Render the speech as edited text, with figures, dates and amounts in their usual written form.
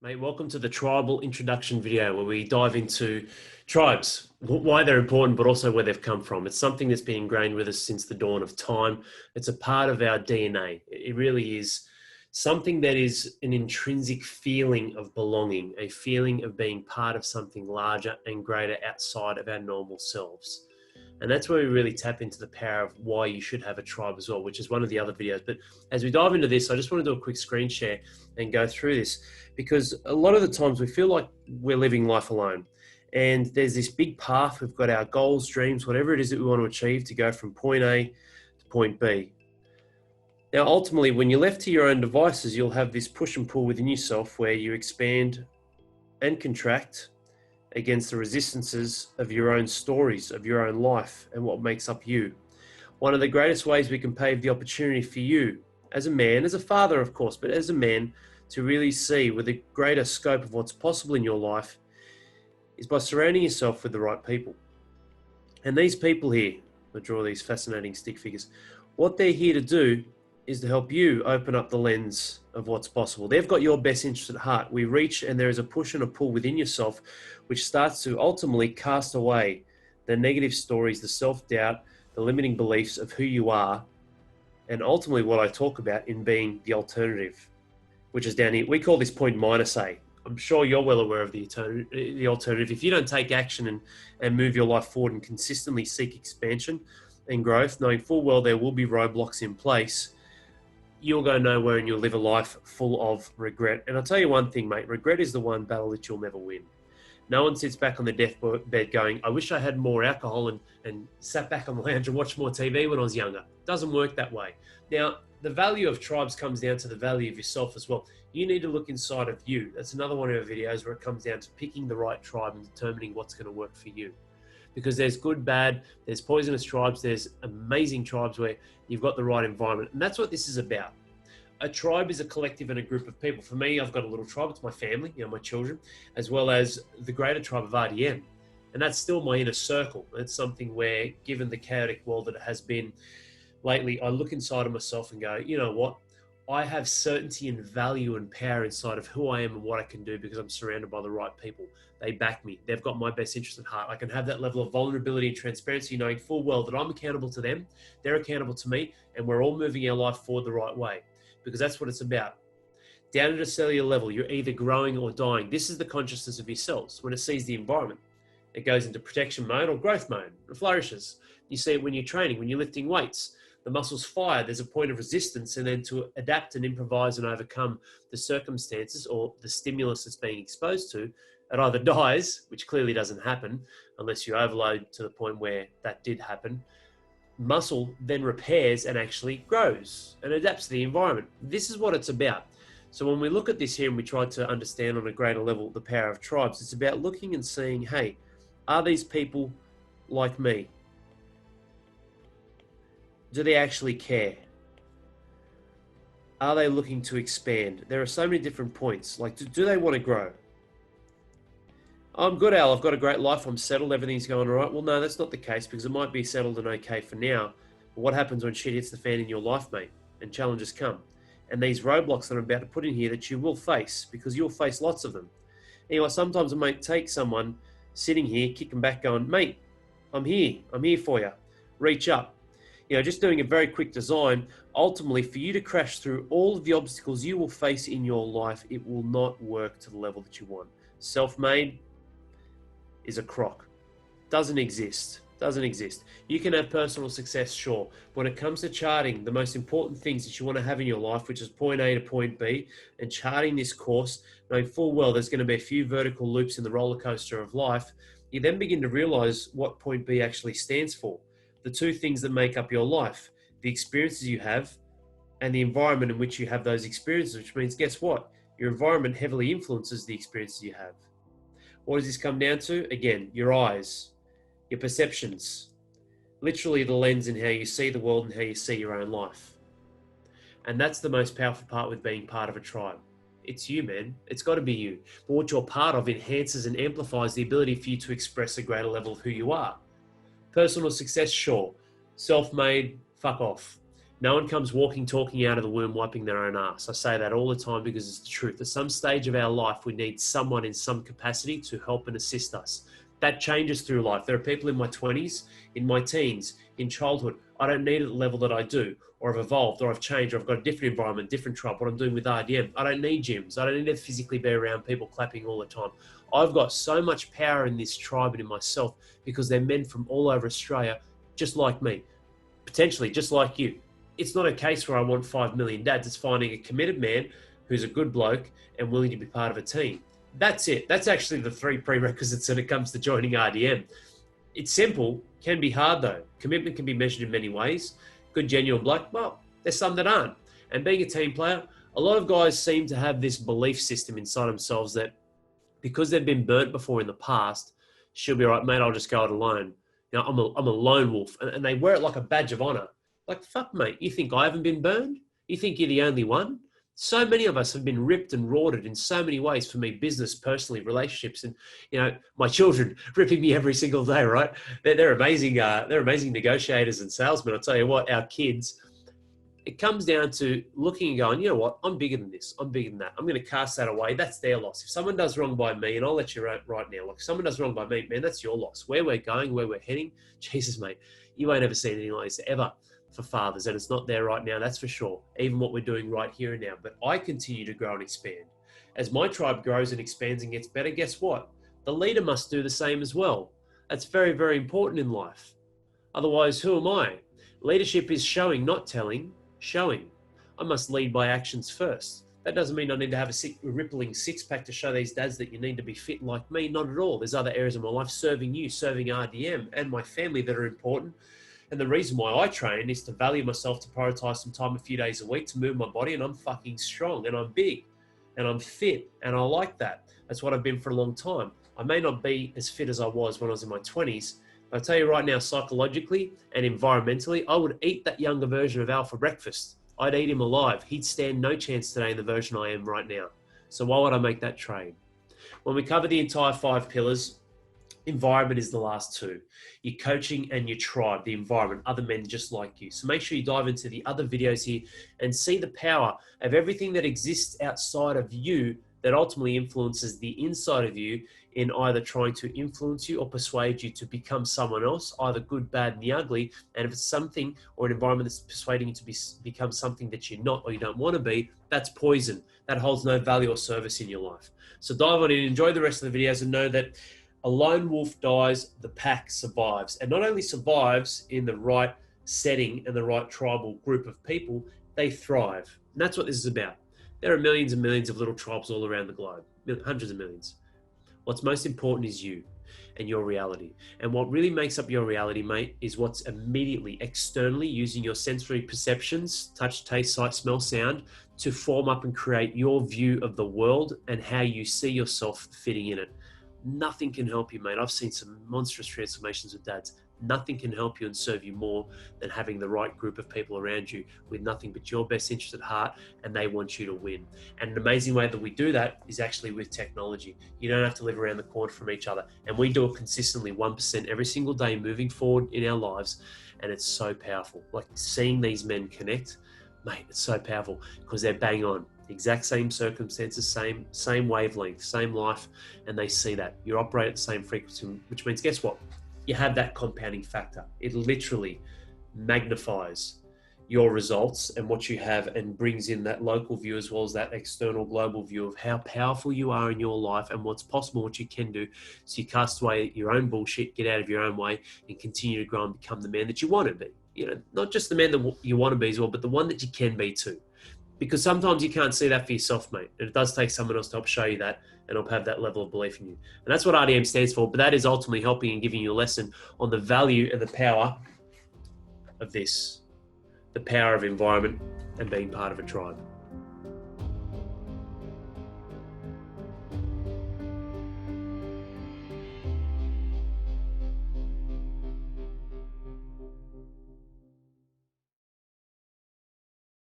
Mate, welcome to the tribal introduction video where we dive into tribes, why they're important, but also where they've come from. It's something that's been ingrained with us since the dawn of time. It's a part of our DNA. It really is something that is an intrinsic feeling of belonging, a feeling of being part of something larger and greater outside of our normal selves. And that's where we really tap into the power of why you should have a tribe as well, which is one of the other videos. But as we dive into this, I just want to do a quick screen share and go through this because a lot of the times we feel like we're living life alone. And there's this big path. We've got our goals, dreams, whatever it is that we want to achieve to go from point A to point B. Now, ultimately, when you're left to your own devices, you'll have this push and pull within yourself where you expand and contract against the resistances of your own stories, of your own life, and what makes up you. One of the greatest ways we can pave the opportunity for you, as a man, as a father, of course, but as a man, to really see with a greater scope of what's possible in your life is by surrounding yourself with the right people. And these people here, I draw these fascinating stick figures, what they're here to do is to help you open up the lens of what's possible. They've got your best interest at heart. We reach and there is a push and a pull within yourself which starts to ultimately cast away the negative stories, the self-doubt, the limiting beliefs of who you are, and ultimately what I talk about in being the alternative, which is down here. We call this point minus A. I'm sure you're well aware of the alternative. If you don't take action and move your life forward and consistently seek expansion and growth, knowing full well there will be roadblocks in place, you'll go nowhere and you'll live a life full of regret. And I'll tell you one thing, mate, regret is the one battle that you'll never win. No one sits back on the deathbed going, I wish I had more alcohol and sat back on the lounge and watched more TV when I was younger. It doesn't work that way. Now, the value of tribes comes down to the value of yourself as well. You need to look inside of you. That's another one of our videos where it comes down to picking the right tribe and determining what's going to work for you. Because there's good, bad, there's poisonous tribes, there's amazing tribes where you've got the right environment. And that's what this is about. A tribe is a collective and a group of people. For me, I've got a little tribe. It's my family, my children, as well as the greater tribe of RDM. And that's still my inner circle. It's something where, given the chaotic world that it has been lately, I look inside of myself and go, you know what? I have certainty and value and power inside of who I am and what I can do because I'm surrounded by the right people. They back me. They've got my best interest at heart. I can have that level of vulnerability and transparency, knowing full well that I'm accountable to them, they're accountable to me, and we're all moving our life forward the right way because that's what it's about. Down at a cellular level, you're either growing or dying. This is the consciousness of your cells. When it sees the environment, it goes into protection mode or growth mode. It flourishes. You see it when you're training, when you're lifting weights. The muscles fire, there's a point of resistance, and then to adapt and improvise and overcome the circumstances or the stimulus that's being exposed to, it either dies, which clearly doesn't happen unless you overload to the point where that did happen. Muscle then repairs and actually grows and adapts to the environment. This is what it's about. So when we look at this here and we try to understand on a greater level the power of tribes, it's about looking and seeing, hey, are these people like me? Do they actually care? Are they looking to expand? There are so many different points. Like, do they want to grow? I'm good, Al. I've got a great life. I'm settled. Everything's going all right. Well, no, that's not the case because it might be settled and okay for now. But what happens when shit hits the fan in your life, mate, and challenges come? And these roadblocks that I'm about to put in here that you will face because you'll face lots of them. Anyway, sometimes it might take someone sitting here, kicking back, going, mate, I'm here. I'm here for you. Reach up. Just doing a very quick design, ultimately for you to crash through all of the obstacles you will face in your life, it will not work to the level that you want. Self-made is a crock. Doesn't exist. You can have personal success, sure. When it comes to charting, the most important things that you want to have in your life, which is point A to point B, and charting this course, knowing full well there's going to be a few vertical loops in the roller coaster of life, you then begin to realize what point B actually stands for. The two things that make up your life, the experiences you have and the environment in which you have those experiences, which means, guess what? Your environment heavily influences the experiences you have. What does this come down to? Again, your eyes, your perceptions, literally the lens in how you see the world and how you see your own life. And that's the most powerful part with being part of a tribe. It's you, man. It's got to be you. But what you're part of enhances and amplifies the ability for you to express a greater level of who you are. Personal success, sure. Self-made, fuck off. No one comes walking, talking out of the womb, wiping their own ass. I say that all the time because it's the truth. At some stage of our life, we need someone in some capacity to help and assist us. That changes through life. There are people in my 20s, in my teens, in childhood. I don't need it at the level that I do, or I've evolved, or I've changed, or I've got a different environment, different tribe, what I'm doing with RDM. I don't need gyms. I don't need to physically be around people clapping all the time. I've got so much power in this tribe and in myself because they're men from all over Australia, just like me, potentially just like you. It's not a case where I want 5 million dads. It's finding a committed man who's a good bloke and willing to be part of a team. That's it. That's actually the 3 prerequisites when it comes to joining RDM. It's simple, can be hard though. Commitment can be measured in many ways. Good, genuine bloke, well, there's some that aren't. And being a team player, a lot of guys seem to have this belief system inside themselves that because they've been burnt before in the past, she'll be all right, mate, I'll just go it alone. You know, I'm a lone wolf. And they wear it like a badge of honor. Like, fuck, mate, you think I haven't been burned? You think you're the only one? So many of us have been ripped and rorted in so many ways. For me, business, personally, relationships, and my children ripping me every single day. Right? They're amazing. They're amazing negotiators and salesmen. I'll tell you what, our kids. It comes down to looking and going, you know what? I'm bigger than this. I'm bigger than that. I'm going to cast that away. That's their loss. If someone does wrong by me, and I'll let you right now, like if someone does wrong by me, man, that's your loss. Where we're going, where we're heading, Jesus, mate, you won't ever see anything like this ever. For fathers, and it's not there right now, that's for sure, even what we're doing right here and now. But I continue to grow and expand. As my tribe grows and expands and gets better, guess what? The leader must do the same as well. That's very, very important in life. Otherwise, who am I? Leadership is showing, not telling, showing. I must lead by actions first. That doesn't mean I need to have a rippling six-pack to show these dads that you need to be fit like me. Not at all. There's other areas of my life, serving you, serving RDM and my family, that are important. And the reason why I train is to value myself, to prioritize some time a few days a week to move my body. And I'm fucking strong and I'm big and I'm fit and I like that. That's what I've been for a long time. I may not be as fit as I was when I was in my 20s, but I'll tell you right now, psychologically and environmentally, I would eat that younger version of Al for breakfast. I'd eat him alive. He'd stand no chance today in the version I am right now. So why would I make that trade? When we cover the entire 5 pillars, environment is the last 2. Your coaching and your tribe, the environment, other men just like you. So make sure you dive into the other videos here and see the power of everything that exists outside of you that ultimately influences the inside of you in either trying to influence you or persuade you to become someone else, either good, bad, and the ugly. And if it's something or an environment that's persuading you to become something that you're not or you don't want to be, that's poison. That holds no value or service in your life. So dive on in, enjoy the rest of the videos, and know that a lone wolf dies, the pack survives. And not only survives in the right setting and the right tribal group of people, they thrive. And that's what this is about. There are millions and millions of little tribes all around the globe, hundreds of millions. What's most important is you and your reality. And what really makes up your reality, mate, is what's immediately, externally, using your sensory perceptions, touch, taste, sight, smell, sound, to form up and create your view of the world and how you see yourself fitting in it. Nothing can help you, mate. I've seen some monstrous transformations with dads. Nothing can help you and serve you more than having the right group of people around you with nothing but your best interest at heart, and they want you to win. And an amazing way that we do that is actually with technology. You don't have to live around the corner from each other. And we do it consistently, 1% every single day, moving forward in our lives. And it's so powerful. Like seeing these men connect, mate, it's so powerful because they're bang on. Exact same circumstances, same wavelength, same life, and they see that. You operate at the same frequency, which means, guess what? You have that compounding factor. It literally magnifies your results and what you have and brings in that local view as well as that external global view of how powerful you are in your life and what's possible, what you can do. So you cast away your own bullshit, get out of your own way, and continue to grow and become the man that you want to be. You know, not just the man that you want to be as well, but the one that you can be too. Because sometimes you can't see that for yourself, mate. And it does take someone else to help show you that and help have that level of belief in you. And that's what RDM stands for. But that is ultimately helping and giving you a lesson on the value and the power of this, the power of environment and being part of a tribe.